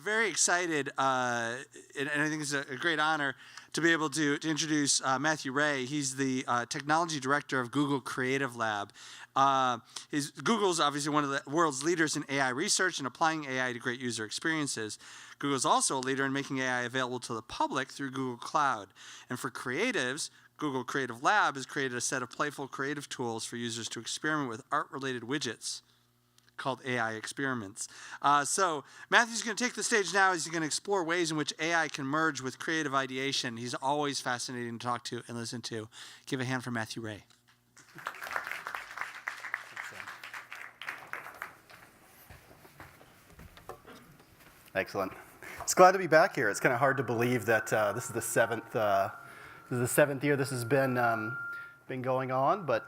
very excited, and I think it's a great honor to be able to introduce Mathew Ray. He's the technology director of Google Creative Lab. Google's obviously one of the world's leaders in AI research and applying AI to great user experiences. Google's also a leader in making AI available to the public through Google Cloud. And for creatives, Google Creative Lab has created a set of playful creative tools for users to experiment with art-related widgets called AI experiments. So Mathew's going to take the stage now. He's going to explore ways in which AI can merge with creative ideation. He's always fascinating to talk to and listen to. Give a hand for Mathew Ray. Excellent. It's glad to be back here. It's kind of hard to believe that this is the seventh year this has been going on, but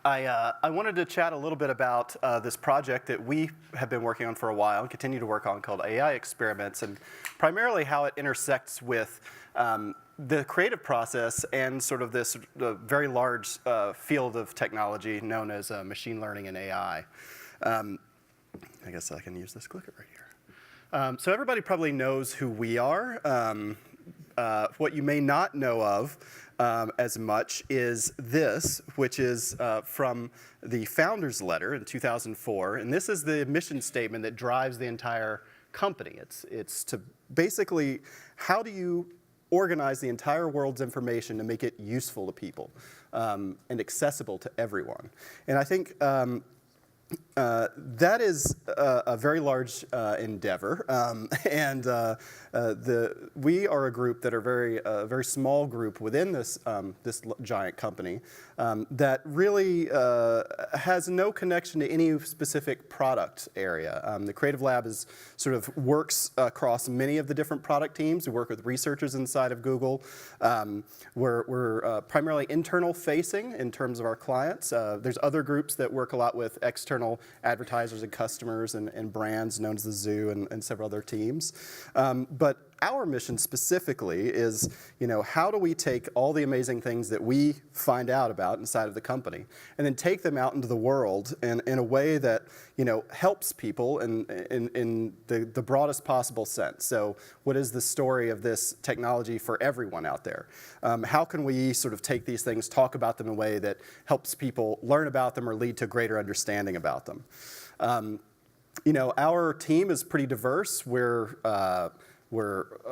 I wanted to chat a little bit about this project that we have been working on for a while and continue to work on called AI Experiments, and primarily how it intersects with the creative process and sort of this very large field of technology known as machine learning and AI. I guess I can use this clicker right here. So everybody probably knows who we are. What you may not know of as much is this, which is from the founder's letter in 2004. And this is the mission statement that drives the entire company. It's to basically, how do you organize the entire world's information to make it useful to people and accessible to everyone? And I think that is a very large endeavor, and we are a group that are a very small group within this giant company that really has no connection to any specific product area. The Creative Lab works across many of the different product teams. We work with researchers inside of Google. We're primarily internal facing in terms of our clients. There's other groups that work a lot with external advertisers and customers and brands known as the Zoo and several other teams. But our mission specifically is, how do we take all the amazing things that we find out about inside of the company and then take them out into the world in a way that, helps people in the broadest possible sense. So what is the story of this technology for everyone out there? How can we sort of take these things, talk about them in a way that helps people learn about them or lead to greater understanding about them? Our team is pretty diverse. We're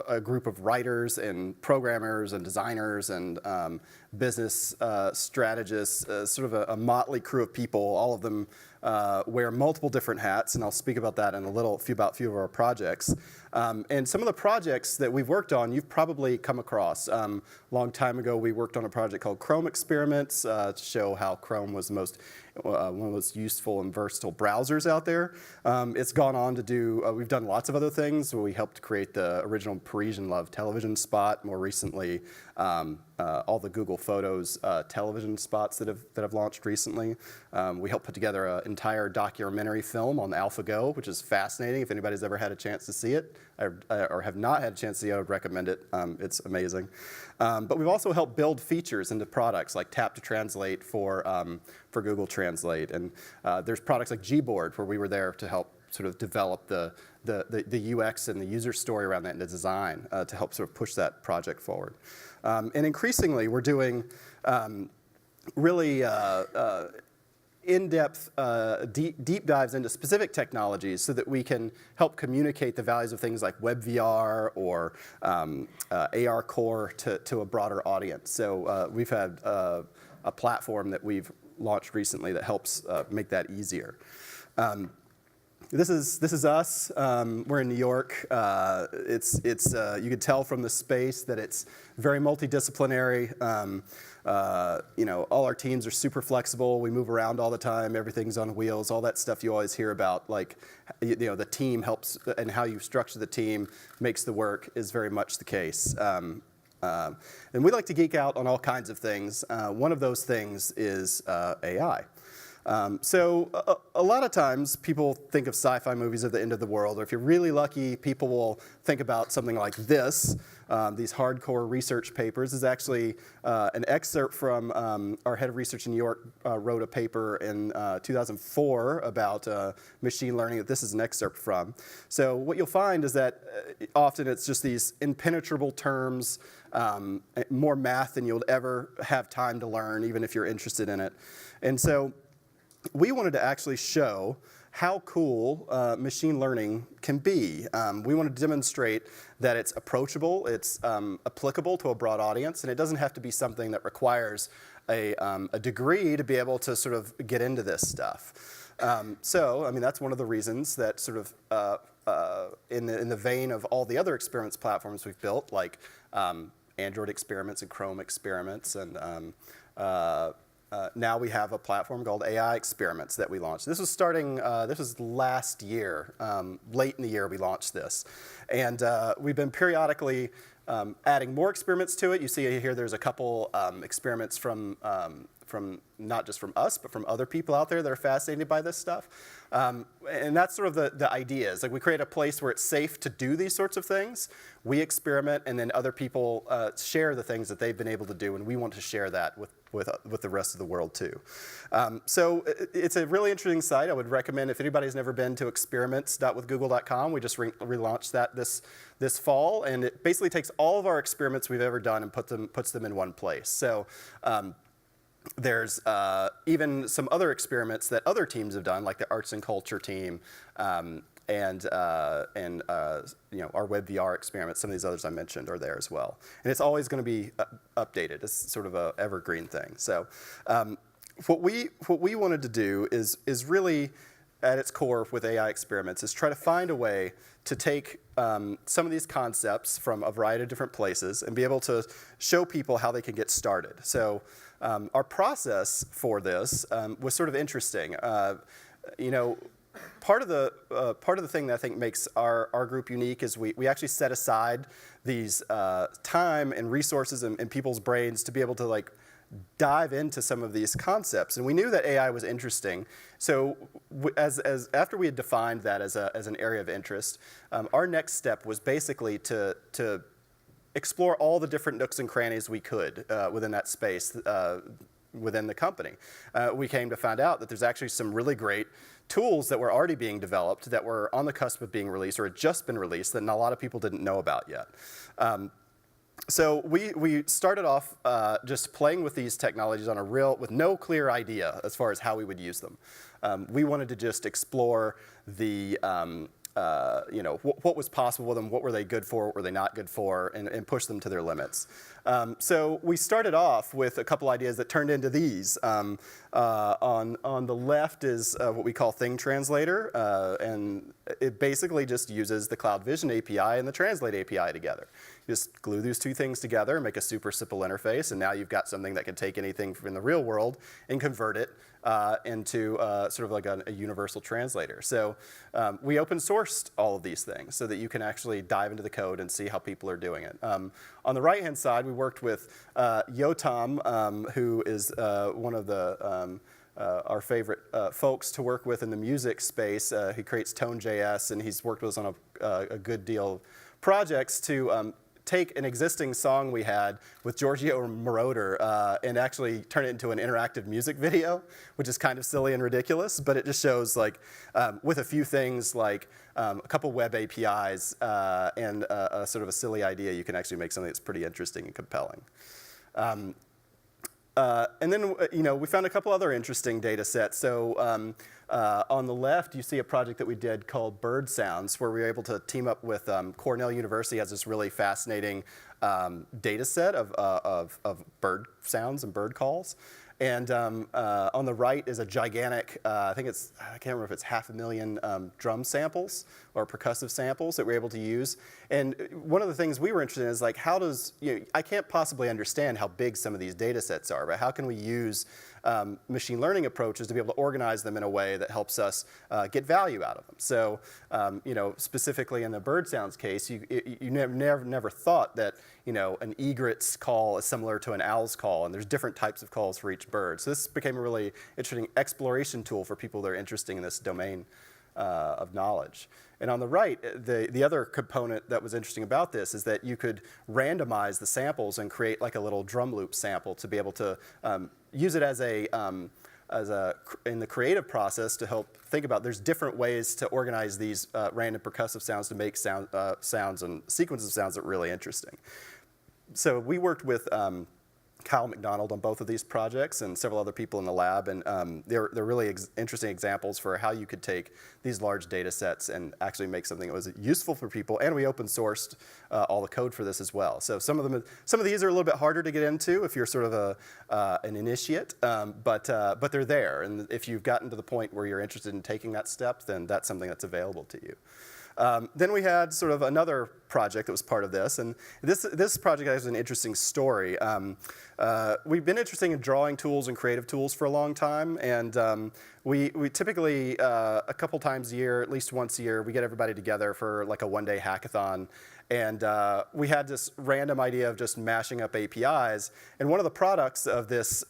a group of writers and programmers and designers and business strategists, sort of a motley crew of people. All of them wear multiple different hats, and I'll speak about that in a few of our projects. And some of the projects that we've worked on, you've probably come across. A long time ago, we worked on a project called Chrome Experiments to show how Chrome was one of the most useful and versatile browsers out there. It's gone on to do, we've done lots of other things. We helped create the original Parisian Love television spot. More recently, all the Google Photos television spots that have launched recently. We helped put together an entire documentary film on AlphaGo, which is fascinating. If anybody's ever had a chance to see it or have not had a chance to see it, I would recommend it. It's amazing. But we've also helped build features into products like Tap to Translate for Google Translate. And there's products like Gboard, where we were there to help sort of develop the UX and the user story around that and the design to help sort of push that project forward. And increasingly, we're doing really in-depth, deep dives into specific technologies so that we can help communicate the values of things like WebVR or AR Core to a broader audience. So we've had a platform that we've launched recently that helps make that easier. This is us. We're in New York. You could tell from the space that it's very multidisciplinary. All our teams are super flexible. We move around all the time. Everything's on wheels. All that stuff you always hear about, like the team helps and how you structure the team makes the work is very much the case. And we like to geek out on all kinds of things. One of those things is AI. So a lot of times people think of sci-fi movies as the end of the world, or if you're really lucky, people will think about something like this. These hardcore research papers. This is actually an excerpt from our head of research in New York wrote a paper in 2004 about machine learning that this is an excerpt from. So what you'll find is that often it's just these impenetrable terms, more math than you'll ever have time to learn, even if you're interested in it. And so we wanted to actually show how cool machine learning can be. We want to demonstrate that it's approachable, it's applicable to a broad audience, and it doesn't have to be something that requires a degree to be able to sort of get into this stuff. So, I mean, that's one of the reasons that sort of in the vein of all the other experiments platforms we've built, like Android experiments and Chrome experiments, and now we have a platform called AI Experiments that we launched. This was starting, this was last year, late in the year we launched this. And we've been periodically adding more experiments to it. You see here there's a couple experiments from not just from us, but from other people out there that are fascinated by this stuff. And that's sort of the idea. Is like we create a place where it's safe to do these sorts of things. We experiment, and then other people share the things that they've been able to do, and we want to share that with the rest of the world too. So it's a really interesting site. I would recommend if anybody's never been to experiments.withgoogle.com. We just relaunched that this fall, and it basically takes all of our experiments we've ever done and puts them in one place. So. There's even some other experiments that other teams have done, like the arts and culture team, and you know, our web VR experiments. Some of these others I mentioned are there as well. And it's always going to be updated. It's sort of an evergreen thing. So what we wanted to do is really, at its core with AI experiments, is try to find a way to take some of these concepts from a variety of different places and be able to show people how they can get started. So our process for this was sort of interesting. You know, part of the thing that I think makes our group unique is we actually set aside these time and resources in people's brains to be able to like dive into some of these concepts. And we knew that AI was interesting. So as after we had defined that as an area of interest, our next step was basically to explore all the different nooks and crannies we could within that space within the company. We came to find out that there's actually some really great tools that were already being developed that were on the cusp of being released or had just been released that a lot of people didn't know about yet. So we started off just playing with these technologies with no clear idea as far as how we would use them. We wanted to just explore the you know, what was possible with them, what were they good for, what were they not good for, and push them to their limits. So we started off with a couple ideas that turned into these. On the left is what we call Thing Translator, and it basically just uses the Cloud Vision API and the Translate API together. You just glue these two things together and make a super simple interface, and now you've got something that can take anything from the real world and convert it into sort of like a universal translator. So we open sourced all of these things so that you can actually dive into the code and see how people are doing it. On the right-hand side, we worked with Yotam, who is one of the our favorite folks to work with in the music space. He creates Tone.js, and he's worked with us on a good deal of projects to take an existing song we had with Giorgio Moroder and actually turn it into an interactive music video, which is kind of silly and ridiculous, but it just shows like with a few things like a couple web APIs and a sort of a silly idea, you can actually make something that's pretty interesting and compelling. And then, you know, we found a couple other interesting data sets. So on the left, you see a project that we did called Bird Sounds, where we were able to team up with Cornell University. Has this really fascinating data set of bird sounds and bird calls. And on the right is a gigantic, I can't remember if it's 500,000 drum samples or percussive samples that we're able to use. And one of the things we were interested in is like, how does, you know, I can't possibly understand how big some of these data sets are, but how can we use machine learning approaches to be able to organize them in a way that helps us get value out of them. So, you know, specifically in the bird sounds case, you never thought that, an egret's call is similar to an owl's call, and there's different types of calls for each bird. So this became a really interesting exploration tool for people that are interested in this domain of knowledge. And on the right, the other component that was interesting about this is that you could randomize the samples and create like a little drum loop sample to be able to use it as in the creative process to help think about there's different ways to organize these random percussive sounds to make sounds and sequences of sounds that are really interesting. So we worked with Kyle McDonald on both of these projects and several other people in the lab, and they're really interesting examples for how you could take these large data sets and actually make something that was useful for people, and we open sourced all the code for this as well. So some of these are a little bit harder to get into if you're sort of an initiate, but they're there, and if you've gotten to the point where you're interested in taking that step, then that's something that's available to you. Then we had sort of another project that was part of this, and this project has an interesting story. We've been interested in drawing tools and creative tools for a long time, and we typically, a couple times a year, at least once a year, we get everybody together for like a one-day hackathon. And we had this random idea of just mashing up APIs, and one of the products of this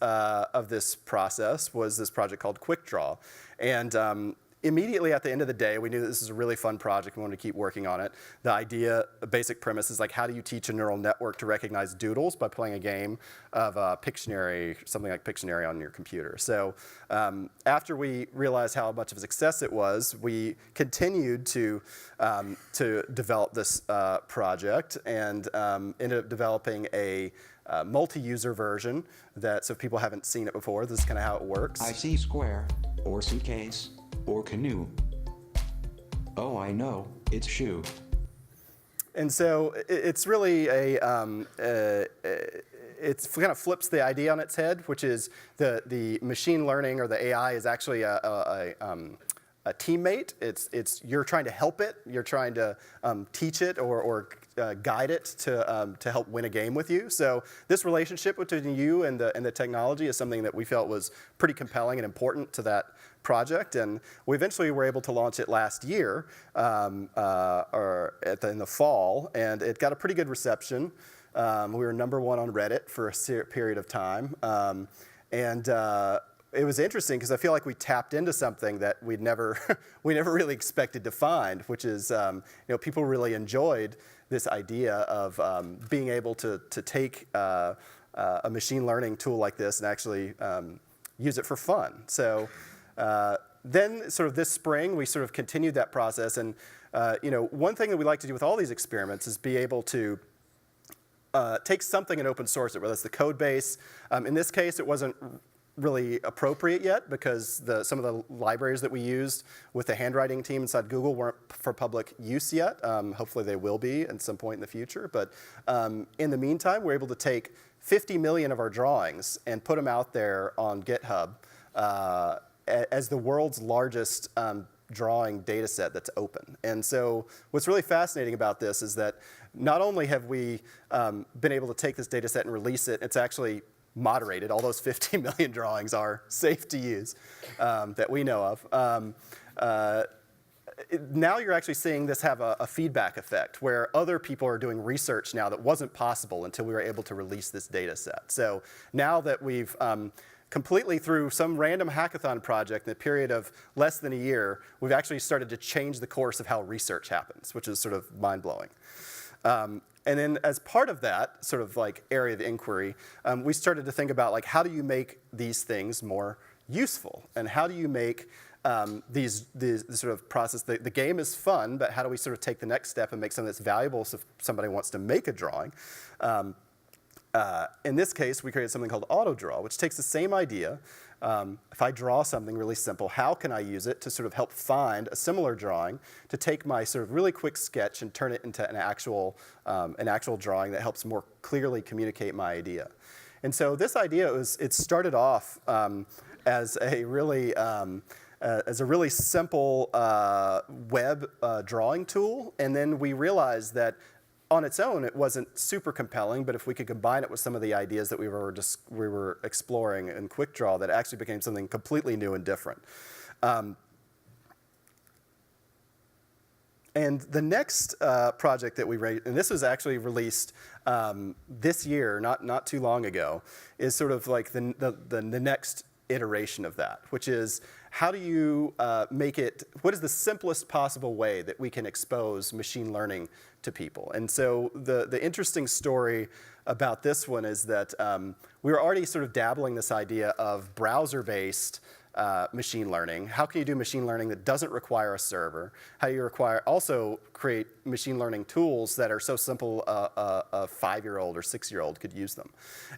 process was this project called QuickDraw. And immediately at the end of the day, we knew that this was a really fun project. We wanted to keep working on it. The basic premise is like, how do you teach a neural network to recognize doodles by playing a game of Pictionary, something like Pictionary on your computer. So after we realized how much of a success it was, we continued to develop this project and ended up developing a multi-user version that, so if people haven't seen it before, this is kind of how it works. I see square, or suitcase, or canoe. Oh, I know, it's shoe. And so it's really it kind of flips the idea on its head, which is the machine learning or the AI is actually a teammate. You're trying to help it. You're trying to teach it or guide it to help win a game with you. So this relationship between you and the technology is something that we felt was pretty compelling and important to that project. And we eventually were able to launch it last year, in the fall, and it got a pretty good reception. We were #1 on Reddit for a period of time. It was interesting because I feel like we tapped into something that we never really expected to find, which is people really enjoyed this idea of being able to take a machine learning tool like this and actually use it for fun. So then sort of this spring, we sort of continued that process. And one thing that we like to do with all these experiments is be able to take something and open source it, whether it's the code base. In this case, it wasn't really appropriate yet because some of the libraries that we used with the handwriting team inside Google weren't for public use yet. Hopefully they will be at some point in the future. But in the meantime, we're able to take 50 million of our drawings and put them out there on GitHub as the world's largest drawing data set that's open. And so what's really fascinating about this is that not only have we been able to take this data set and release it, it's actually moderated. All those 50 million drawings are safe to use that we know of. Now you're actually seeing this have a feedback effect where other people are doing research now that wasn't possible until we were able to release this data set. So now that we've completely through some random hackathon project in a period of less than a year, we've actually started to change the course of how research happens, which is sort of mind-blowing. And then as part of that sort of like area of inquiry, we started to think about like how do you make these things more useful? And how do you make these sort of process, the game is fun, but how do we sort of take the next step and make something that's valuable so if somebody wants to make a drawing? In this case, we created something called Autodraw, which takes the same idea. If I draw something really simple, how can I use it to sort of help find a similar drawing, to take my sort of really quick sketch and turn it into an actual drawing that helps more clearly communicate my idea? And so this idea it started off as a really simple web drawing tool, and then we realized that on its own, it wasn't super compelling, but if we could combine it with some of the ideas that we were exploring in QuickDraw, that actually became something completely new and different. And the next project that we wrote, and this was actually released this year, not too long ago, is sort of like the next iteration of that, which is how do you make it, what is the simplest possible way that we can expose machine learning to people? And so the interesting story about this one is that we were already sort of dabbling this idea of browser-based machine learning. How can you do machine learning that doesn't require a server? How do you also create machine learning tools that are so simple a 5-year-old or 6-year-old could use them?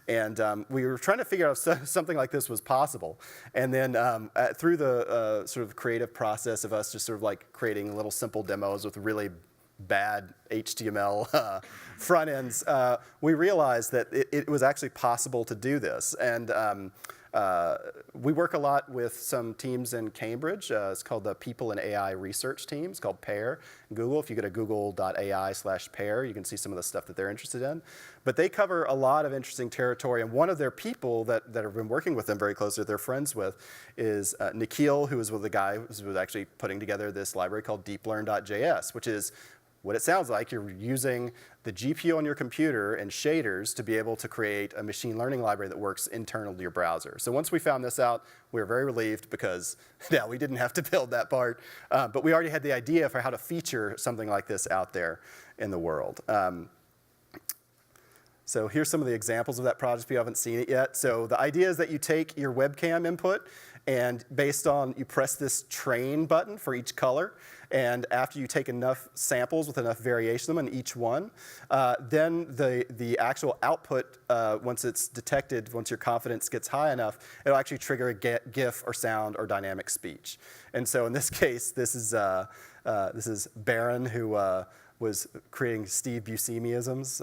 And we were trying to figure out if something like this was possible. And then through the sort of creative process of us just sort of like creating little simple demos with really bad HTML front ends, we realized that it was actually possible to do this. And we work a lot with some teams in Cambridge. It's called the People in AI Research Team. It's called PAIR. Google, if you go to google.ai/PAIR, you can see some of the stuff that they're interested in. But they cover a lot of interesting territory, and one of their people that have been working with them very closely, that they're friends with, is Nikhil, who is with the guy who was actually putting together this library called deeplearn.js, which is what it sounds like. You're using the GPU on your computer and shaders to be able to create a machine learning library that works internal to your browser. So once we found this out, we were very relieved because yeah, we didn't have to build that part. But we already had the idea for how to feature something like this out there in the world. So here's some of the examples of that project if you haven't seen it yet. So the idea is that you take your webcam input, and based on, you press this train button for each color, and after you take enough samples with enough variation on each one, then the actual output, once it's detected, once your confidence gets high enough, it'll actually trigger a GIF or sound or dynamic speech. And so in this case, this is Baron, who was creating Steve Buscemi-isms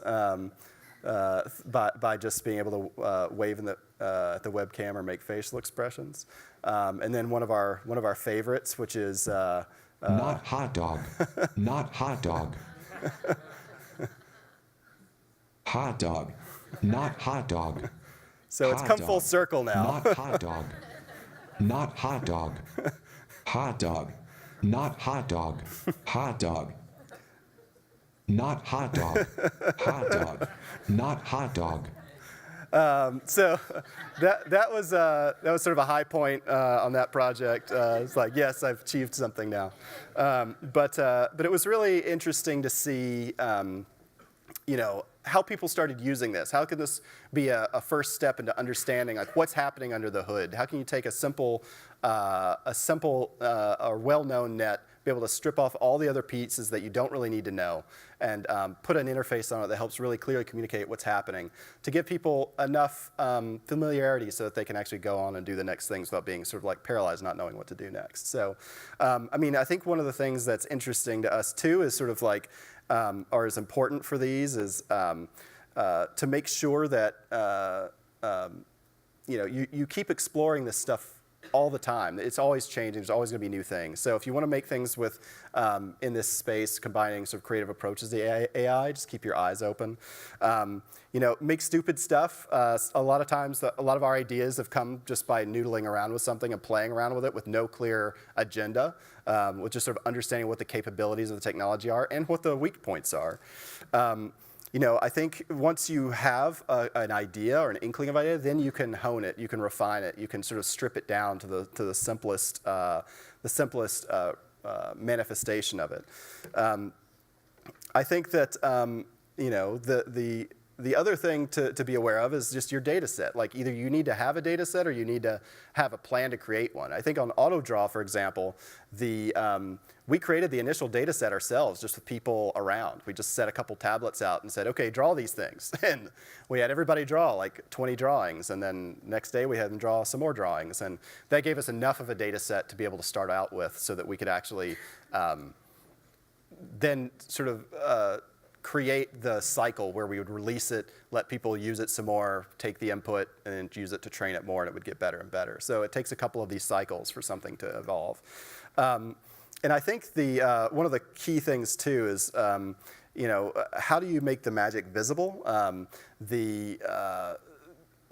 by just being able to wave in at the webcam or make facial expressions. And then one of our favorites, which is not hot dog. Not hot dog. Hot dog. Not hot dog. So it's come full circle now. Not hot dog. Not hot dog. Hot dog. Not hot dog. Hot dog. Not hot dog. Hot dog. Not hot dog. So that was sort of a high point on that project. It's like, yes, I've achieved something now. But it was really interesting to see, how people started using this. How could this be a first step into understanding like what's happening under the hood? How can you take a simple or well-known net, be able to strip off all the other pieces that you don't really need to know, and put an interface on it that helps really clearly communicate what's happening to give people enough familiarity so that they can actually go on and do the next things without being sort of like paralyzed, not knowing what to do next. So, I think one of the things that's interesting to us too is sort of like, or is important for these is to make sure that you keep exploring this stuff all the time. It's always changing. There's always going to be new things. So if you want to make things with, in this space, combining sort of creative approaches to AI, just keep your eyes open. Make stupid stuff. A lot of times, a lot of our ideas have come just by noodling around with something and playing around with it with no clear agenda, with just sort of understanding what the capabilities of the technology are and what the weak points are. I think once you have an idea or an inkling of idea, then you can hone it, you can refine it, you can sort of strip it down to the simplest manifestation of it. I think that the other thing to be aware of is just your data set. Like either you need to have a data set or you need to have a plan to create one. I think on Autodraw, for example, we created the initial data set ourselves just with people around. We just set a couple tablets out and said, okay, draw these things. And we had everybody draw like 20 drawings. And then next day we had them draw some more drawings. And that gave us enough of a data set to be able to start out with so that we could actually then sort of create the cycle where we would release it, let people use it some more, take the input, and then use it to train it more, and it would get better and better. So it takes a couple of these cycles for something to evolve. And I think one of the key things too is, how do you make the magic visible?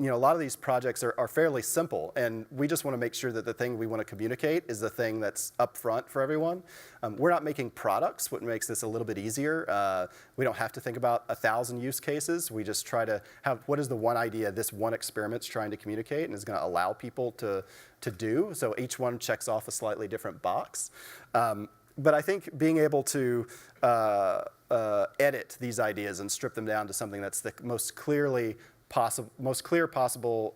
a lot of these projects are fairly simple, and we just want to make sure that the thing we want to communicate is the thing that's up front for everyone. We're not making products, what makes this a little bit easier. We don't have to think about 1,000 use cases. We just try to have what is the one idea this one experiment's trying to communicate and is going to allow people to do. So each one checks off a slightly different box. But I think being able to edit these ideas and strip them down to something that's the most clear possible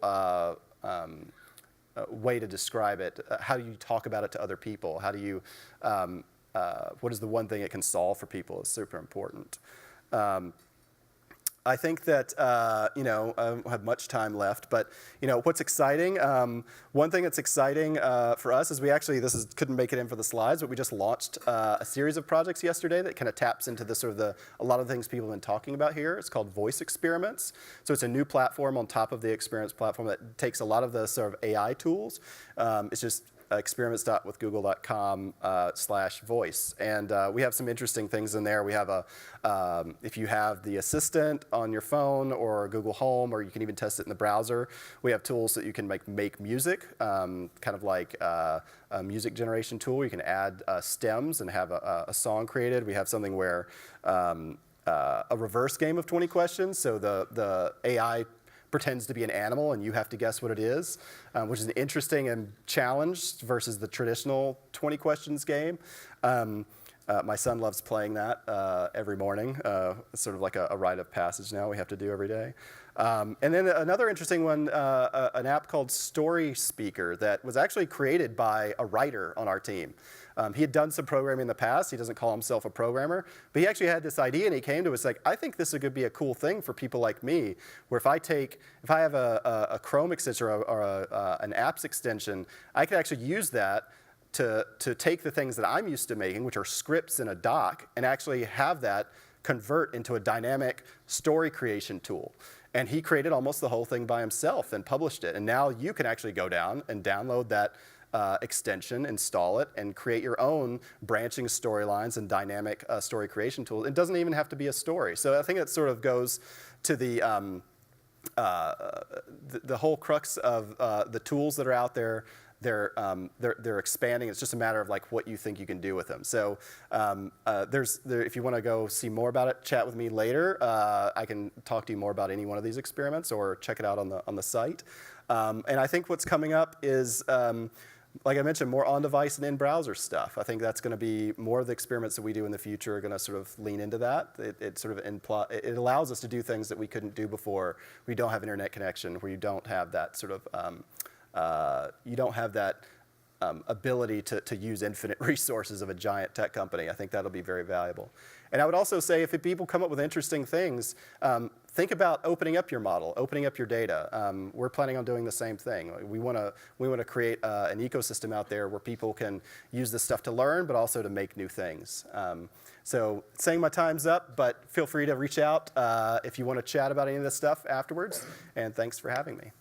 way to describe it. How do you talk about it to other people? How do you, what is the one thing it can solve for people is super important. I think that, I don't have much time left, but, what's exciting, one thing that's exciting for us is couldn't make it in for the slides, but we just launched a series of projects yesterday that kind of taps into a lot of the things people have been talking about here. It's called Voice Experiments. So it's a new platform on top of the Experience platform that takes a lot of the sort of AI tools. It's just experiments.withgoogle.com/voice. And we have some interesting things in there. We have if you have the Assistant on your phone or Google Home, or you can even test it in the browser, we have tools that you can make music, kind of like a music generation tool. You can add stems and have a song created. We have something where a reverse game of 20 questions. So the AI pretends to be an animal and you have to guess what it is, which is an interesting and challenge versus the traditional 20 questions game. My son loves playing that every morning. It's sort of like a rite of passage now we have to do every day. And then another interesting one, an app called Story Speaker that was actually created by a writer on our team. He had done some programming in the past. He doesn't call himself a programmer, but he actually had this idea, and he came to us like, I think this could be a cool thing for people like me, where if I have a Chrome extension or an apps extension, I could actually use that to take the things that I'm used to making, which are scripts in a doc, and actually have that convert into a dynamic story creation tool. And he created almost the whole thing by himself and published it. And now you can actually go down and download that extension, install it, and create your own branching storylines and dynamic story creation tools. It doesn't even have to be a story. So I think it sort of goes to the whole crux of the tools that are out there. They're expanding. It's just a matter of like what you think you can do with them. So if you want to go see more about it, chat with me later. I can talk to you more about any one of these experiments, or check it out on the site. And I think what's coming up is, like I mentioned, more on-device and in-browser stuff. I think that's going to be more of the experiments that we do in the future are going to sort of lean into that. It allows us to do things that we couldn't do before. We don't have internet connection, where you don't have that sort of ability to use infinite resources of a giant tech company. I think that'll be very valuable. And I would also say, if people come up with interesting things, think about opening up your model, opening up your data. We're planning on doing the same thing. We want to create an ecosystem out there where people can use this stuff to learn, but also to make new things. So saying my time's up, but feel free to reach out if you want to chat about any of this stuff afterwards. And thanks for having me.